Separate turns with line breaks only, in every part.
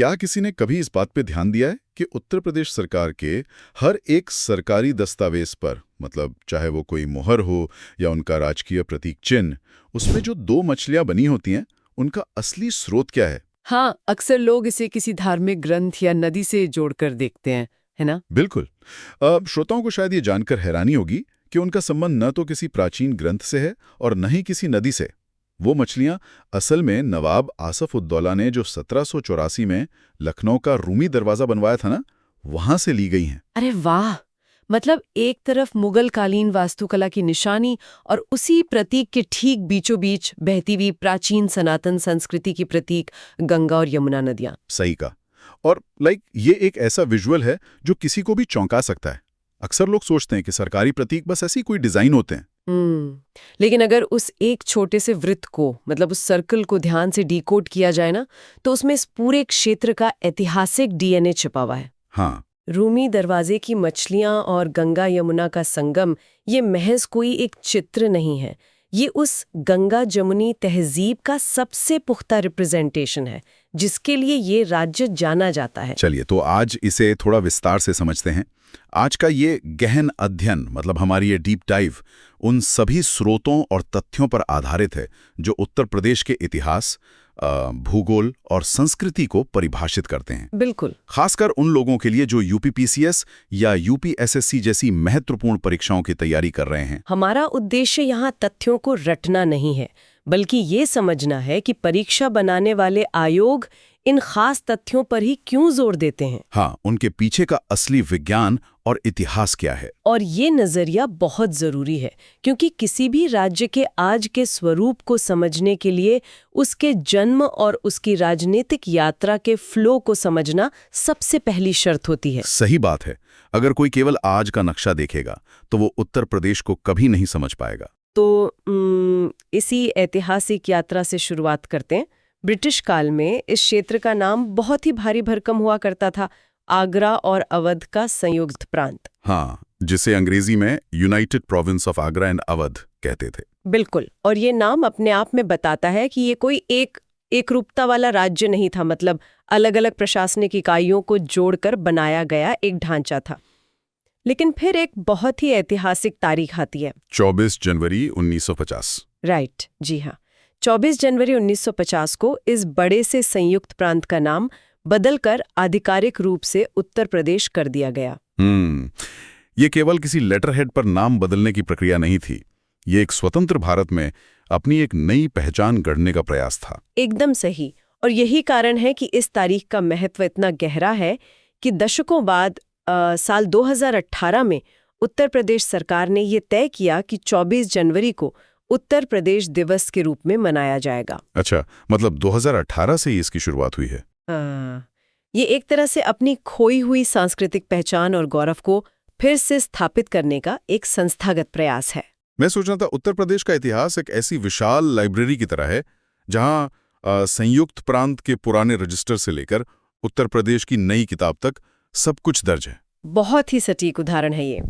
क्या किसी ने कभी इस बात पे ध्यान दिया है कि उत्तर प्रदेश सरकार के हर एक सरकारी दस्तावेज पर, मतलब चाहे वो कोई मोहर हो या उनका राजकीय प्रतीक चिन्ह, उसमें जो दो मछलियां बनी होती हैं, उनका असली स्रोत क्या है?
हाँ, अक्सर लोग इसे किसी धार्मिक ग्रंथ या नदी से जोड़कर देखते हैं, है ना?
बिल्कुल। श्रोताओं को शायद ये जानकर हैरानी होगी कि उनका संबंध न तो किसी प्राचीन ग्रंथ से है और न ही किसी नदी से। वो मछलियां असल में नवाब आसफ उद्दौला ने जो 1784 में लखनऊ का रूमी दरवाजा बनवाया था ना, वहां से ली गई हैं।
अरे वाह! मतलब एक तरफ मुगल कालीन वास्तुकला की निशानी और उसी प्रतीक के ठीक बीचों बीच बहती हुई प्राचीन सनातन संस्कृति की प्रतीक गंगा और यमुना नदियां।
सही का। और ये एक ऐसा विजुअल है जो किसी को भी चौंका सकता है। अक्सर लोग सोचते हैं कि सरकारी प्रतीक बस ऐसी कोई डिजाइन होते हैं।
लेकिन अगर उस एक छोटे से वृत्त को, मतलब उस सर्कल को ध्यान से डिकोड किया जाए ना, तो उसमें इस पूरे क्षेत्र का ऐतिहासिक डीएनए छिपा हुआ है।
हाँ।
रूमी दरवाजे की मछलियां और गंगा यमुना का संगम, ये महज कोई एक चित्र नहीं है, ये उस गंगा जमुनी तहजीब का सबसे पुख्ता रिप्रेजेंटेशन है, जिसके लिए ये राज्य जाना जाता है।
चलिए, तो आज इसे थोड़ा विस्तार से समझते हैं। आज का ये गहन अध्ययन, मतलब हमारी ये डीप डाइव, उन सभी स्रोतों और तथ्यों पर आधारित है जो उत्तर प्रदेश के इतिहास, भूगोल और संस्कृति को परिभाषित करते हैं।
बिल्कुल।
खासकर उन लोगों के लिए जो यूपीपीसीएस या यूपीएसएससी जैसी महत्वपूर्ण परीक्षाओं की तैयारी कर रहे हैं।
हमारा उद्देश्य यहाँ तथ्यों को रटना नहीं है, बल्कि ये समझना है कि परीक्षा बनाने वाले आयोग इन खास तथ्यों पर ही क्यों जोर देते हैं।
हाँ, उनके पीछे का असली विज्ञान और इतिहास क्या है।
और ये नजरिया बहुत जरूरी है, क्योंकि किसी भी राज्य के आज के स्वरूप को समझने के लिए उसके जन्म और उसकी राजनीतिक यात्रा के फ्लो को समझना सबसे पहली शर्त होती है।
सही बात है। अगर कोई केवल आज का नक्शा देखेगा तो वो उत्तर प्रदेश को कभी नहीं समझ पाएगा।
तो इसी ऐतिहासिक यात्रा से शुरुआत करते हैं। ब्रिटिश काल में इस क्षेत्र का नाम बहुत ही भारी भरकम हुआ करता था, आगरा और अवध का संयुक्त प्रांत।
हाँ, जिसे अंग्रेजी में United province of Agra and Awadh कहते थे।
बिल्कुल। और ये नाम अपने आप में बताता है कि ये कोई एक रूपता वाला राज्य नहीं था, मतलब अलग अलग प्रशासनिक इकाइयों को जोड़कर बनाया गया एक ढांचा था। लेकिन फिर एक बहुत ही ऐतिहासिक तारीख आती है,
24 जनवरी 1950।
राइट, जी हाँ। 24 जनवरी 1950 को इस बड़े से संयुक्त प्रांत का नाम बदलकर आधिकारिक रूप से उत्तर प्रदेश कर दिया गया।
ये केवल किसी लेटरहेड पर नाम बदलने की प्रक्रिया नहीं थी। ये एक स्वतंत्र भारत में अपनी एक नई पहचान गढ़ने का प्रयास था।
एकदम सही। और यही कारण है कि इस तारीख का महत्व इतना गहरा है कि दशकों बाद साल 2018 में उत्तर प्रदेश सरकार ने ये तय किया कि 24 जनवरी को उत्तर प्रदेश दिवस के रूप में मनाया जाएगा।
अच्छा, मतलब 2018 से ही इसकी शुरुआत हुई है।
ये एक तरह से अपनी खोई हुई सांस्कृतिक पहचान और गौरव को फिर से स्थापित करने का एक संस्थागत प्रयास है।
मैं सोच रहा था, उत्तर प्रदेश का इतिहास एक ऐसी विशाल लाइब्रेरी की तरह है जहां संयुक्त प्रांत के पुराने रजिस्टर से लेकर उत्तर प्रदेश की नई किताब तक सब कुछ दर्ज है।
बहुत ही सटीक उदाहरण है ये।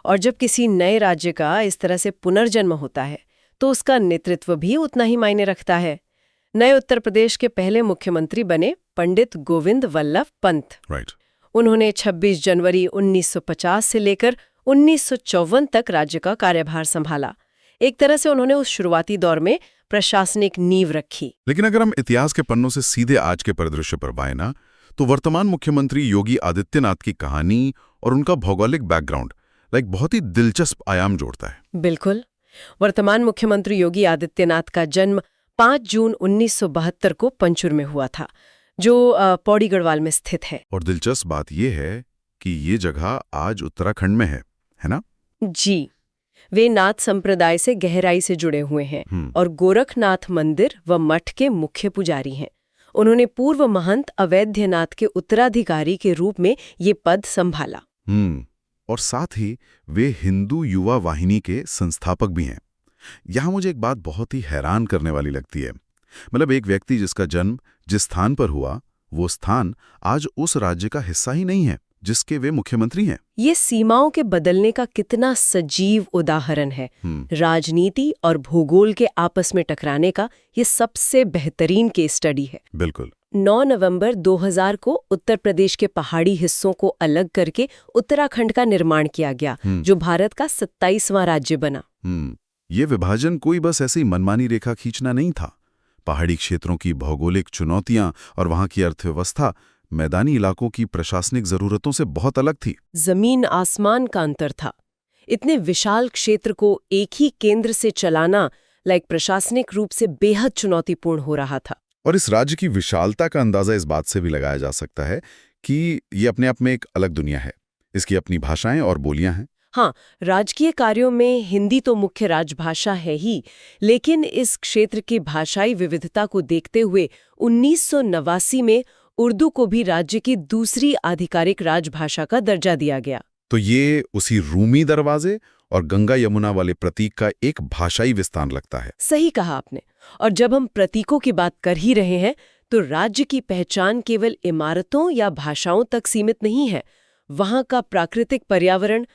और जब किसी नए राज्य का इस तरह से पुनर्जन्म होता है तो उसका नेतृत्व भी उतना ही मायने रखता है। नए उत्तर प्रदेश के पहले मुख्यमंत्री बने पंडित गोविंद वल्लभ पंत।
राइट।
उन्होंने 26 जनवरी 1950 से लेकर 1954 तक राज्य का कार्यभार संभाला। एक तरह से उन्होंने उस शुरुआती दौर में प्रशासनिक नींव रखी।
लेकिन अगर हम इतिहास के पन्नों से सीधे आज के परिदृश्य पर बाएं ना, तो वर्तमान मुख्यमंत्री योगी आदित्यनाथ की कहानी और उनका भौगोलिक बैकग्राउंड बहुत ही दिलचस्प आयाम जोड़ता है।
बिल्कुल। वर्तमान मुख्यमंत्री योगी आदित्यनाथ का जन्म 5 जून 1972 को पंचुर में हुआ था, जो पौड़ी गढ़वाल में स्थित है।
और दिलचस्प बात यह है कि ये जगह आज उत्तराखंड में है ना?
जी। वे नाथ संप्रदाय से गहराई से जुड़े हुए हैं और गोरखनाथ मंदिर व मठ के मुख्य पुजारी हैं। उन्होंने पूर्व महंत अवैधनाथ के उत्तराधिकारी के रूप में ये पद संभाला।
और साथ ही वे हिंदू युवा वाहिनी के संस्थापक भी हैं। यहाँ मुझे एक बात बहुत ही हैरान करने वाली लगती है। मतलब एक व्यक्ति जिसका जन्म जिस स्थान पर हुआ, वो स्थान आज उस राज्य का हिस्सा ही नहीं है जिसके वे मुख्यमंत्री हैं।
ये सीमाओं के बदलने का कितना सजीव उदाहरण है। राजनीति और भूगोल के आपस में टकराने का ये सबसे बेहतरीन केस स्टडी है।
बिल्कुल।
9 नवंबर 2000 को उत्तर प्रदेश के पहाड़ी हिस्सों को अलग करके उत्तराखंड का निर्माण किया गया, जो भारत का 27वां राज्य बना।
ये विभाजन कोई बस ऐसी मनमानी रेखा खींचना नहीं था। पहाड़ी क्षेत्रों की भौगोलिक चुनौतियां और वहां की अर्थव्यवस्था मैदानी इलाकों की प्रशासनिक जरूरतों से बहुत अलग थी।
जमीन आसमान का अंतर था। इतने विशाल क्षेत्र को एक ही केंद्र से चलाना प्रशासनिक रूप से बेहद चुनौतीपूर्ण हो रहा था।
और इस राज्य की विशालता का अंदाजा इस बात से भी लगाया जा सकता है कि ये अपने आप में एक अलग दुनिया है। इसकी अपनी भाषाएं और बोलियां हैं।
हाँ, राजकीय कार्यों में हिंदी तो मुख्य राजभाषा है ही, लेकिन इस क्षेत्र की भाषाई विविधता को देखते हुए 1989 में उर्दू को भी राज्य की दूसरी आधिकारिक राजभाषा का दर्जा दिया गया।
तो ये उसी रूमी दरवाजे और गंगा यमुना वाले प्रतीक का एक भाषाई विस्तार लगता है।
सही कहा आपने। और जब हम प्रतीकों की बात कर ही रहे हैं, तो राज्य की पहचान केवल इमारतों या भाषाओं तक सीमित नहीं है। वहाँ का प्राकृतिक पर्यावरण,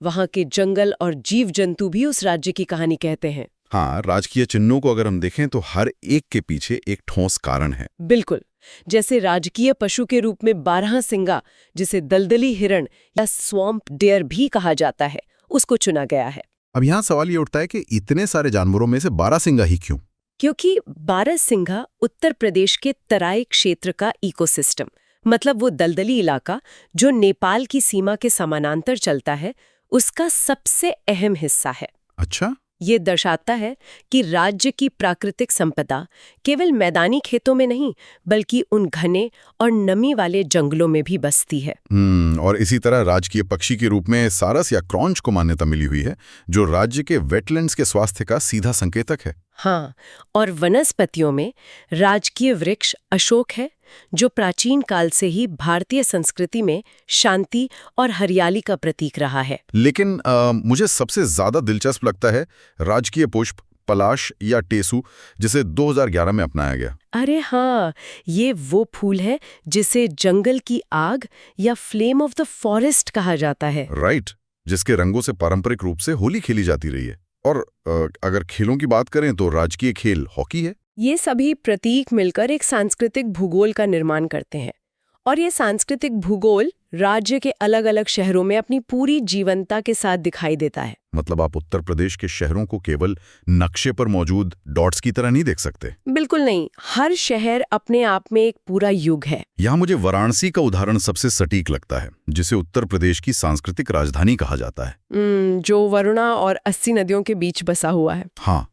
वहाँ के जंगल और जीव जंतु भी उस राज्य की कहानी कहते हैं।
हाँ, राजकीय चिन्हों को अगर हम देखें तो हर एक के पीछे एक ठोस कारण है।
बिल्कुल। जैसे राजकीय पशु के रूप में बारहसिंगा, जिसे दलदली हिरण या स्वैम्प डियर भी कहा जाता है, उसको चुना गया है।
अब यहाँ सवाल ये उठता है कि इतने सारे जानवरों में से बारहसिंगा ही क्यों?
क्योंकि बारहसिंगा उत्तर प्रदेश के तराई क्षेत्र का इकोसिस्टम, मतलब वो दलदली इलाका जो नेपाल की सीमा के समानांतर चलता है, उसका सबसे अहम हिस्सा है।
अच्छा।
ये दर्शाता है कि राज्य की प्राकृतिक संपदा केवल मैदानी खेतों में नहीं, बल्कि उन घने और नमी वाले जंगलों में भी बसती है।
और इसी तरह राजकीय पक्षी के रूप में सारस या क्रॉन्च को मान्यता मिली हुई है, जो राज्य के वेटलैंड्स के स्वास्थ्य का सीधा संकेतक है।
हाँ, और वनस्पतियों में राजकीय वृक्ष अशोक है, जो प्राचीन काल से ही भारतीय संस्कृति में शांति और हरियाली का प्रतीक रहा है।
लेकिन मुझे सबसे ज्यादा दिलचस्प लगता है राजकीय पुष्प पलाश या टेसू, जिसे 2011 में अपनाया गया।
अरे हाँ, ये वो फूल है जिसे जंगल की आग या फ्लेम ऑफ द फॉरेस्ट कहा जाता है।
राइट, जिसके रंगों से पारंपरिक रूप से होली खेली जाती रही है। और अगर खेलों की बात करें तो राजकीय खेल हॉकी है।
ये सभी प्रतीक मिलकर एक सांस्कृतिक भूगोल का निर्माण करते हैं, और ये सांस्कृतिक भूगोल राज्य के अलग अलग शहरों में अपनी पूरी जीवंतता के साथ दिखाई देता है।
मतलब आप उत्तर प्रदेश के शहरों को केवल नक्शे पर मौजूद डॉट्स की तरह नहीं देख सकते।
बिल्कुल नहीं, हर शहर अपने आप में एक पूरा युग है।
यहाँ मुझे वाराणसी का उदाहरण सबसे सटीक लगता है, जिसे उत्तर प्रदेश की सांस्कृतिक राजधानी कहा जाता है।
जो वरुणा और 80 नदियों के बीच बसा हुआ है।
हाँ,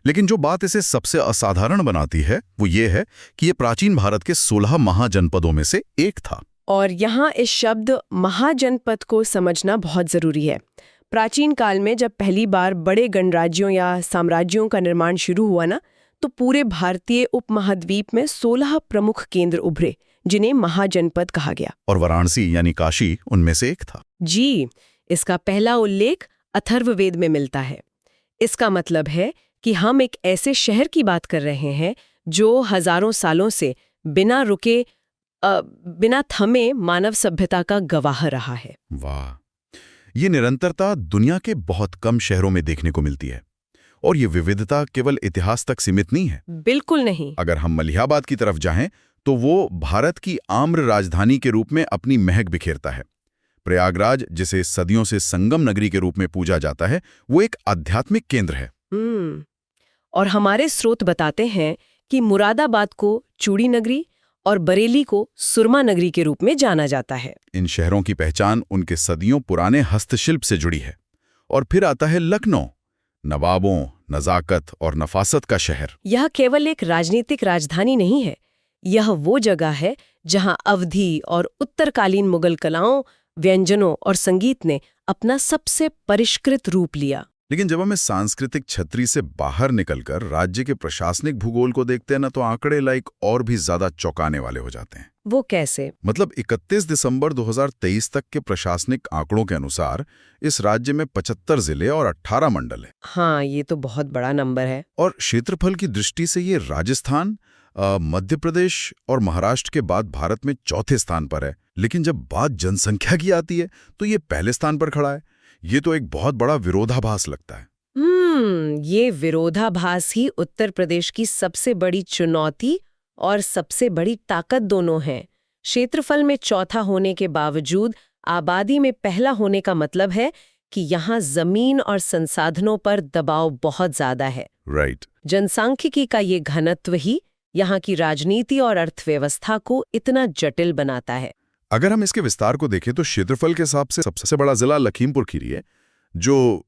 लेकिन जो बात इसे सबसे असाधारण बनाती है वो ये है कि ये प्राचीन भारत के 16 महाजनपदों में से एक था।
और यहाँ इस शब्द महाजनपद को समझना बहुत जरूरी है। प्राचीन काल में जब पहली बार बड़े गणराज्यों या साम्राज्यों का निर्माण शुरू हुआ ना, तो पूरे भारतीय उपमहाद्वीप में 16 प्रमुख केंद्र उभरे, जिन्हें महाजनपद कहा गया।
और वाराणसी यानी काशी उनमें से एक था।
जी, इसका पहला उल्लेख अथर्ववेद में मिलता है। इसका मतलब है कि हम एक ऐसे शहर की बात कर रहे हैं जो हजारों सालों से बिना रुके, बिना थमे मानव सभ्यता का गवाह रहा है।
वाह, ये निरंतरता दुनिया के बहुत कम शहरों में देखने को मिलती है। और ये विविधता केवल इतिहास तक सीमित नहीं है।
बिल्कुल नहीं।
अगर हम मलिहाबाद की तरफ जाएं तो वो भारत की आम्र राजधानी के रूप में अपनी महक बिखेरता है। प्रयागराज, जिसे सदियों से संगम नगरी के रूप में पूजा जाता है, वो एक आध्यात्मिक केंद्र है।
और हमारे स्रोत बताते हैं कि मुरादाबाद को चूड़ी नगरी और बरेली को सुरमा नगरी के रूप में जाना जाता है।
इन शहरों की पहचान उनके सदियों पुराने हस्तशिल्प से जुड़ी है। और फिर आता है लखनऊ, नवाबों, नजाकत और नफासत का शहर।
यह केवल एक राजनीतिक राजधानी नहीं है, यह वो जगह है जहां अवधी और उत्तरकालीन मुगल कलाओं, व्यंजनों और संगीत ने अपना सबसे परिष्कृत रूप लिया।
लेकिन जब हम इस सांस्कृतिक छतरी से बाहर निकलकर राज्य के प्रशासनिक भूगोल को देखते हैं ना, तो आंकड़े और भी ज्यादा चौंकाने वाले हो जाते हैं।
वो कैसे?
मतलब 31 दिसंबर 2023 तक के प्रशासनिक आंकड़ों के अनुसार इस राज्य में 75 जिले और 18 मंडल है।
हाँ, ये तो बहुत बड़ा नंबर है।
और क्षेत्रफल की दृष्टि से ये राजस्थान, मध्य प्रदेश और महाराष्ट्र के बाद भारत में चौथे स्थान पर है, लेकिन जब बात जनसंख्या की आती है तो ये पहले स्थान पर खड़ा है। ये तो एक बहुत बड़ा विरोधाभास लगता है।
ये विरोधाभास ही उत्तर प्रदेश की सबसे बड़ी चुनौती और सबसे बड़ी ताकत दोनों है। क्षेत्रफल में चौथा होने के बावजूद आबादी में पहला होने का मतलब है कि यहाँ जमीन और संसाधनों पर दबाव बहुत ज्यादा है।
राइट।
जनसांख्यिकी का ये घनत्व ही यहाँ की राजनीति और अर्थव्यवस्था को इतना जटिल बनाता है।
अगर हम इसके विस्तार को देखें तो क्षेत्रफल के हिसाब से सबसे बड़ा जिला लखीमपुर खीरी है, जो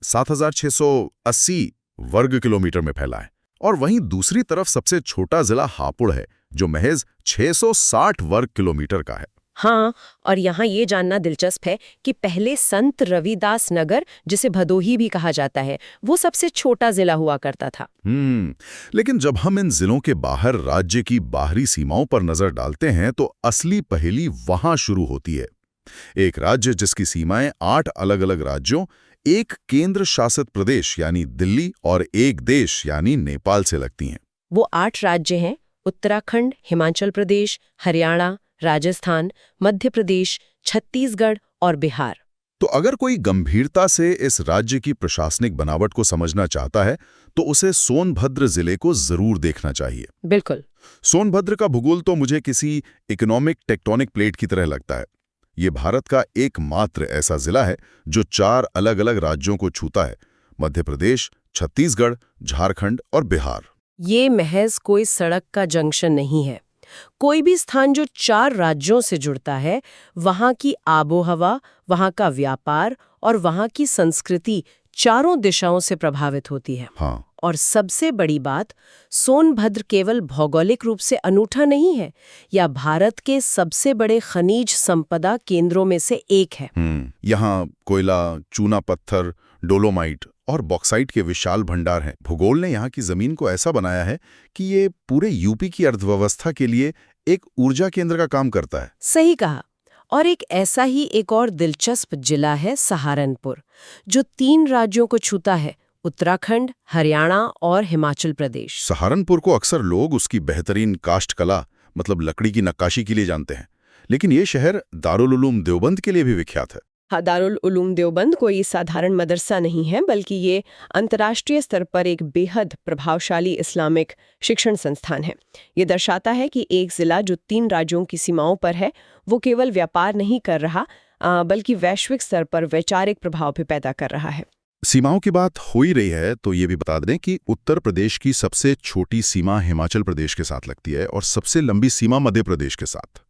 7,680 वर्ग किलोमीटर में फैला है, और वहीं दूसरी तरफ सबसे छोटा जिला हापुड़ है, जो महज 660 वर्ग किलोमीटर का है।
हाँ, और यहाँ ये जानना दिलचस्प है कि पहले संत रविदास नगर, जिसे भदोही भी कहा जाता है, वो सबसे छोटा जिला हुआ करता था।
लेकिन जब हम इन जिलों के बाहर राज्य की बाहरी सीमाओं पर नजर डालते हैं तो असली पहेली वहां शुरू होती है। एक राज्य जिसकी सीमाएं 8 अलग-अलग राज्यों, एक केंद्र शासित प्रदेश यानी दिल्ली और एक देश यानी नेपाल से लगती हैं।
वो 8 राज्य हैं: उत्तराखंड, हिमाचल प्रदेश, हरियाणा, राजस्थान, मध्य प्रदेश, छत्तीसगढ़ और बिहार।
तो अगर कोई गंभीरता से इस राज्य की प्रशासनिक बनावट को समझना चाहता है तो उसे सोनभद्र जिले को जरूर देखना चाहिए।
बिल्कुल।
सोनभद्र का भूगोल तो मुझे किसी इकोनॉमिक टेक्टोनिक प्लेट की तरह लगता है। ये भारत का एकमात्र ऐसा जिला है जो 4 अलग-अलग राज्यों को छूता है: मध्य प्रदेश, छत्तीसगढ़, झारखंड और बिहार।
ये महज कोई सड़क का जंक्शन नहीं है। कोई भी स्थान जो 4 राज्यों से जुड़ता है, वहाँ की आबोहवा, वहाँ का व्यापार और वहाँ की संस्कृति चारों दिशाओं से प्रभावित होती है।
हाँ।
और सबसे बड़ी बात, सोनभद्र केवल भौगोलिक रूप से अनूठा नहीं है, यह भारत के सबसे बड़े खनिज संपदा केंद्रों में से एक है।
यहाँ कोयला, चूना पत्थर, डोलोमाइट और बॉक्साइट के विशाल भंडार हैं। भूगोल ने यहाँ की जमीन को ऐसा बनाया है कि ये पूरे यूपी की अर्थव्यवस्था के लिए एक ऊर्जा केंद्र का काम करता है।
सही कहा। और एक ऐसा ही एक और दिलचस्प जिला है सहारनपुर, जो 3 राज्यों को छूता है: उत्तराखंड, हरियाणा और हिमाचल प्रदेश।
सहारनपुर को अक्सर लोग उसकी बेहतरीन काष्ठ कला, मतलब लकड़ी की नक्काशी के लिए जानते हैं, लेकिन ये शहर दारुल उलूम देवबंद के लिए भी विख्यात है।
हाँ, दारुल उलूम देवबंद कोई साधारण मदरसा नहीं है, बल्कि ये अंतर्राष्ट्रीय स्तर पर एक बेहद प्रभावशाली इस्लामिक शिक्षण संस्थान है। ये दर्शाता है कि एक जिला जो 3 राज्यों की सीमाओं पर है, वो केवल व्यापार नहीं कर रहा, बल्कि वैश्विक स्तर पर वैचारिक प्रभाव भी पैदा कर रहा है।
सीमाओं की बात हो ही रही है तो ये भी बता दें कि उत्तर प्रदेश की सबसे छोटी सीमा हिमाचल प्रदेश के साथ लगती है और सबसे लंबी सीमा मध्य प्रदेश के साथ।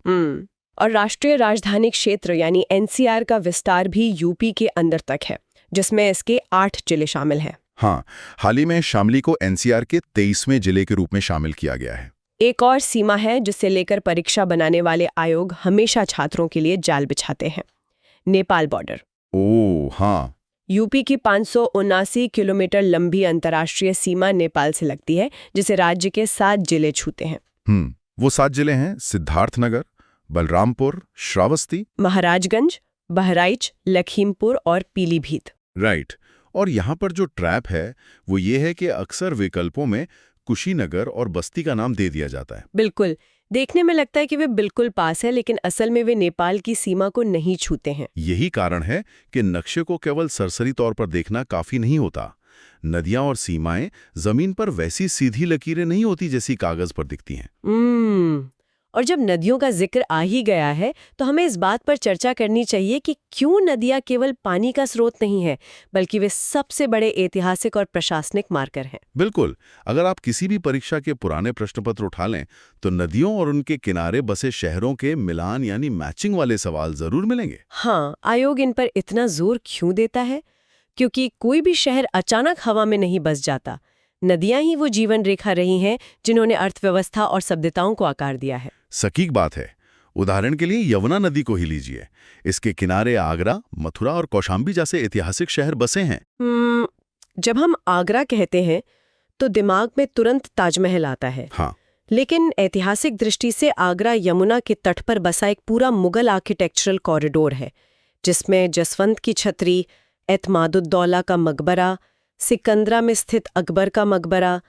और राष्ट्रीय राजधानी क्षेत्र यानी एनसीआर का विस्तार भी यूपी के अंदर तक है, जिसमें इसके 8 जिले शामिल हैं।
हाँ, हाल ही में शामली को एनसीआर के 23वें जिले के रूप में शामिल किया गया है।
एक और सीमा है जिसे लेकर परीक्षा बनाने वाले आयोग हमेशा छात्रों के लिए जाल बिछाते हैं: नेपाल बॉर्डर।
ओह हाँ।
यूपी की 579 किलोमीटर लंबी अंतर्राष्ट्रीय सीमा नेपाल से लगती है, जिसे राज्य के 7 जिले छूते हैं।
वो 7 जिले हैं: सिद्धार्थनगर, बलरामपुर, श्रावस्ती,
महाराजगंज, बहराइच, लखीमपुर और पीलीभीत।
राइट। और यहाँ पर जो ट्रैप है वो ये है कि अक्सर विकल्पों में कुशीनगर और बस्ती का नाम दे दिया जाता है।
बिल्कुल, देखने में लगता है कि वे बिल्कुल पास है, लेकिन असल में वे नेपाल की सीमा को नहीं छूते हैं।
यही कारण है कि नक्शे को केवल सरसरी तौर पर देखना काफी नहीं होता। नदियां और सीमाएं जमीन पर वैसी सीधी लकीरें नहीं होती जैसी कागज पर दिखती हैं।
और जब नदियों का जिक्र आ ही गया है तो हमें इस बात पर चर्चा करनी चाहिए कि क्यों नदियां केवल पानी का स्रोत नहीं है, बल्कि वे सबसे बड़े ऐतिहासिक और प्रशासनिक मार्कर हैं।
बिल्कुल। अगर आप किसी भी परीक्षा के पुराने प्रश्न पत्र उठा लें तो नदियों और उनके किनारे बसे शहरों के मिलान यानी मैचिंग वाले सवाल जरूर मिलेंगे।
हाँ, आयोग इन पर इतना जोर क्यों देता है? क्योंकि कोई भी शहर अचानक हवा में नहीं बस जाता। नदियां ही वो जीवन रेखा रही हैं जिन्होंने अर्थव्यवस्था और सभ्यताओं को आकार दिया है।
सटीक बात है। उदाहरण के लिए यमुना नदी को ही लीजिए। इसके किनारे आगरा, मथुरा और कौशाम्बी जैसे ऐतिहासिक शहर बसे हैं।
जब हम आगरा कहते हैं तो दिमाग में तुरंत ताजमहल आता है।
हाँ।
लेकिन ऐतिहासिक दृष्टि से आगरा यमुना के तट पर बसा एक पूरा मुगल आर्किटेक्चरल कॉरिडोर है, जिसमें जसवंत की छतरी, एतमादुद्दौला का मकबरा, सिकंदरा में स्थित अकबर का मकबरा,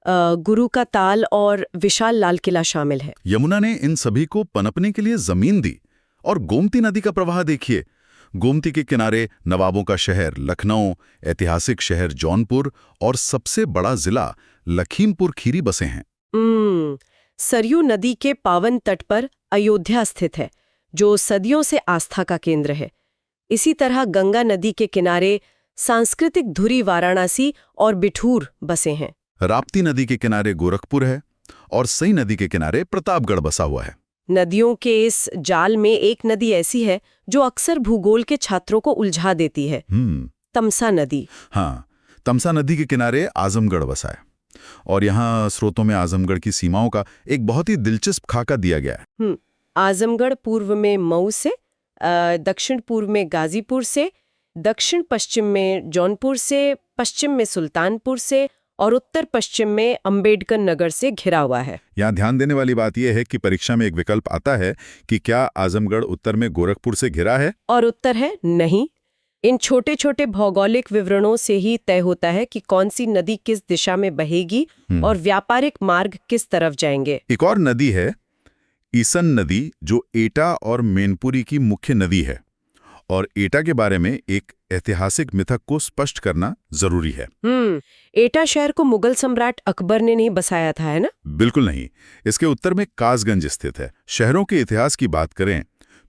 गुरु का ताल और विशाल लाल किला शामिल है।
यमुना ने इन सभी को पनपने के लिए जमीन दी। और गोमती नदी का प्रवाह देखिए। गोमती के किनारे नवाबों का शहर लखनऊ, ऐतिहासिक शहर जौनपुर और सबसे बड़ा जिला लखीमपुर खीरी बसे हैं।
सरयू नदी के पावन तट पर अयोध्या स्थित है, जो सदियों से आस्था का केंद्र है। इसी तरह गंगा नदी के किनारे सांस्कृतिक धुरी वाराणसी और बिठूर बसे हैं।
राप्ती नदी के किनारे गोरखपुर है और सई नदी के किनारे प्रतापगढ़ बसा हुआ है।
नदियों के इस जाल में एक नदी ऐसी है जो अक्सर भूगोल के छात्रों को उलझा देती है। तमसा नदी।
हाँ, तमसा नदी के किनारे आजमगढ़ बसा है और यहाँ स्रोतों में आजमगढ़ की सीमाओं का एक बहुत ही दिलचस्प खाका दिया गया है।
आजमगढ़ पूर्व में मऊ से, दक्षिण पूर्व में गाजीपुर से, दक्षिण पश्चिम में जौनपुर से, पश्चिम में सुल्तानपुर से और उत्तर पश्चिम में अंबेडकर नगर से घिरा हुआ है।
यहाँ ध्यान देने वाली बात यह है कि परीक्षा में एक विकल्प आता है कि क्या आजमगढ़ उत्तर में गोरखपुर से घिरा है,
और उत्तर है नहीं। इन छोटे छोटे भौगोलिक विवरणों से ही तय होता है कि कौन सी नदी किस दिशा में बहेगी और व्यापारिक मार्ग किस तरफ जाएंगे।
एक और नदी है ईसन नदी, जो एटा और मैनपुरी की मुख्य नदी है। और एटा के बारे में एक ऐतिहासिक मिथक को स्पष्ट करना जरूरी है।
एटा शहर को मुगल सम्राट अकबर ने नहीं बसाया था, है ना?
बिल्कुल नहीं। इसके उत्तर में कासगंज स्थित है। शहरों के इतिहास की बात करें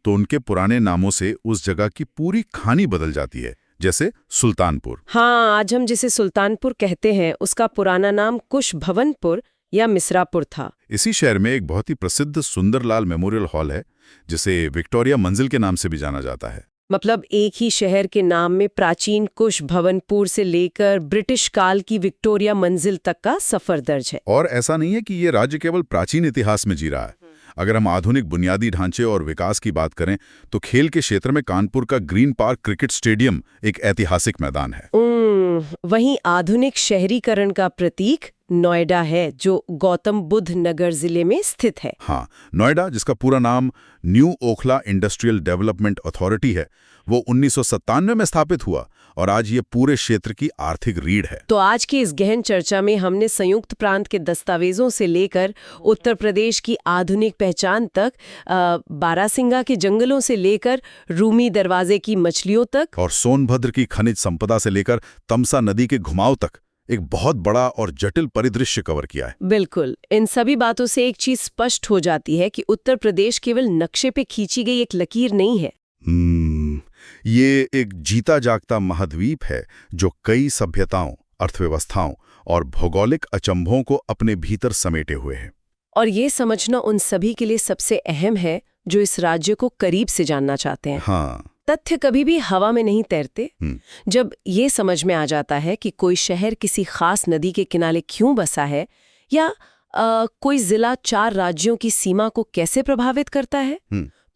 तो उनके पुराने नामों से उस जगह की पूरी कहानी बदल जाती है, जैसे सुल्तानपुर।
हाँ, आज हम जिसे सुल्तानपुर कहते हैं उसका पुराना नाम कुश भवनपुर या मिसरापुर था।
इसी शहर में एक बहुत ही प्रसिद्ध सुंदरलाल मेमोरियल हॉल है, जिसे विक्टोरिया मंजिल के नाम से भी जाना जाता है।
मतलब एक ही शहर के नाम में प्राचीन कुश भवनपुर से लेकर ब्रिटिश काल की विक्टोरिया मंजिल तक का सफर दर्ज है।
और ऐसा नहीं है कि ये राज्य केवल प्राचीन इतिहास में जी रहा है। अगर हम आधुनिक बुनियादी ढांचे और विकास की बात करें तो खेल के क्षेत्र में कानपुर का ग्रीन पार्क क्रिकेट स्टेडियम एक ऐतिहासिक मैदान है।
वहीं आधुनिक शहरीकरण का प्रतीक नोएडा है, जो गौतम बुद्ध नगर जिले में स्थित है।
हाँ, नोएडा, जिसका पूरा नाम new Okhla industrial development authority है, वो 1997 में स्थापित हुआ और आज ये पूरे क्षेत्र की आर्थिक रीढ़ है।
तो आज की इस गहन चर्चा में हमने संयुक्त प्रांत के दस्तावेजों से लेकर उत्तर प्रदेश की आधुनिक पहचान तक, बारासिंगा के जंगलों से लेकर रूमी दरवाजे की मछलियों तक
और सोनभद्र की खनिज संपदा से लेकर तमसा नदी के घुमाव तक एक बहुत बड़ा और जटिल परिदृश्य कवर किया है।
बिल्कुल। इन सभी बातों से एक चीज स्पष्ट हो जाती है कि उत्तर प्रदेश केवल नक्शे पे खींची गई एक लकीर नहीं है।
ये एक जीता जागता महाद्वीप है जो कई सभ्यताओं, अर्थव्यवस्थाओं और भौगोलिक अचंभों को अपने भीतर समेटे हुए है।
और ये समझना उन सभी के लिए सबसे अहम है जो इस राज्य को करीब से जानना चाहते हैं।
हाँ,
तथ्य कभी भी हवा में नहीं तैरते। जब ये समझ में आ जाता है कि कोई शहर किसी खास नदी के किनारे क्यों बसा है या कोई जिला 4 राज्यों की सीमा को कैसे प्रभावित करता है,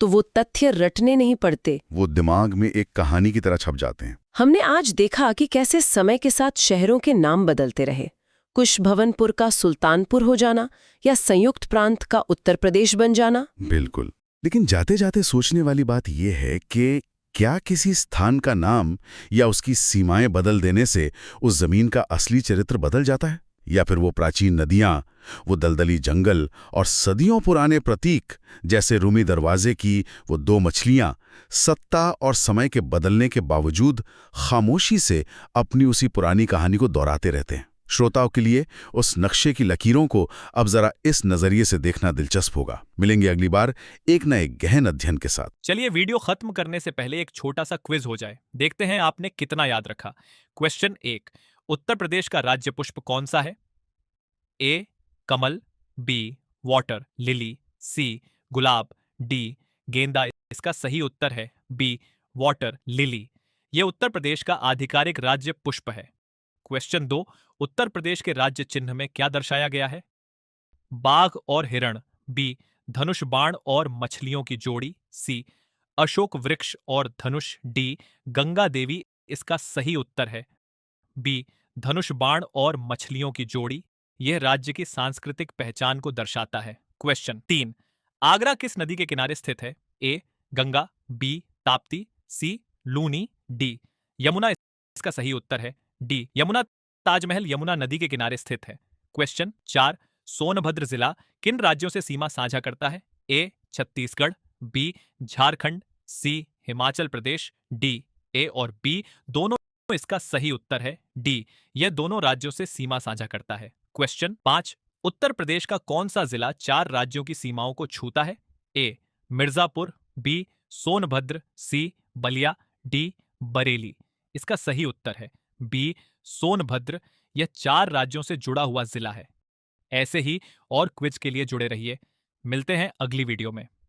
तो वो तथ्य रटने नहीं पड़ते,
वो दिमाग में एक कहानी की तरह छप जाते हैं।
हमने आज देखा कि कैसे समय के साथ शहरों के नाम बदलते रहे। कुश भवनपुर का सुल्तानपुर हो जाना या संयुक्त प्रांत का उत्तर प्रदेश बन जाना।
बिल्कुल। लेकिन जाते जाते सोचने वाली बात यह है कि क्या किसी स्थान का नाम या उसकी सीमाएं बदल देने से उस जमीन का असली चरित्र बदल जाता है, या फिर वो प्राचीन नदियां, वो दलदली जंगल और सदियों पुराने प्रतीक जैसे रूमी दरवाजे की वो 2 मछलियां सत्ता और समय के बदलने के बावजूद खामोशी से अपनी उसी पुरानी कहानी को दोहराते रहते हैं। श्रोताओं के लिए उस नक्शे की लकीरों को अब जरा इस नजरिए से देखना दिलचस्प होगा। मिलेंगे अगली बार एक नए गहन अध्ययन के साथ।
चलिए वीडियो खत्म करने से पहले एक छोटा सा क्विज हो जाए, देखते हैं आपने कितना याद रखा। क्वेश्चन 1, उत्तर प्रदेश का राज्य पुष्प कौन सा है? ए कमल, बी वाटर लिली, सी गुलाब, डी गेंदा। इसका सही उत्तर है बी वाटर लिली। यह उत्तर प्रदेश का आधिकारिक राज्य पुष्प है। क्वेश्चन 2, उत्तर प्रदेश के राज्य चिन्ह में क्या दर्शाया गया है? बाघ और हिरण, बी धनुष बाण और मछलियों की जोड़ी, सी अशोक वृक्ष और धनुष, डी गंगा देवी। इसका सही उत्तर है बी धनुष बाण और मछलियों की जोड़ी। यह राज्य की सांस्कृतिक पहचान को दर्शाता है। क्वेश्चन 3, आगरा किस नदी के किनारे स्थित है? ए गंगा, बी ताप्ती, सी लूनी, डी यमुना। इसका सही उत्तर है डी यमुना। ताजमहल यमुना नदी के किनारे स्थित है। क्वेश्चन 4, सोनभद्र जिला किन राज्यों से सीमा साझा करता है? A Chhattisgarh, B Jharkhand, C Himachal Pradesh, D A और बी दोनों इसका सही उत्तर है डी, यह दोनों राज्यों से सीमा साझा करता है। क्वेश्चन 5, उत्तर प्रदेश का कौन सा जिला 4 राज्यों की सीमाओं को छूता है? ए मिर्जापुर, बी सोनभद्र, सी बलिया, डी बरेली। इसका सही उत्तर है बी सोनभद्र, यह 4 राज्यों से जुड़ा हुआ जिला है। ऐसे ही और क्विज के लिए जुड़े रहिए। मिलते हैं अगली वीडियो में।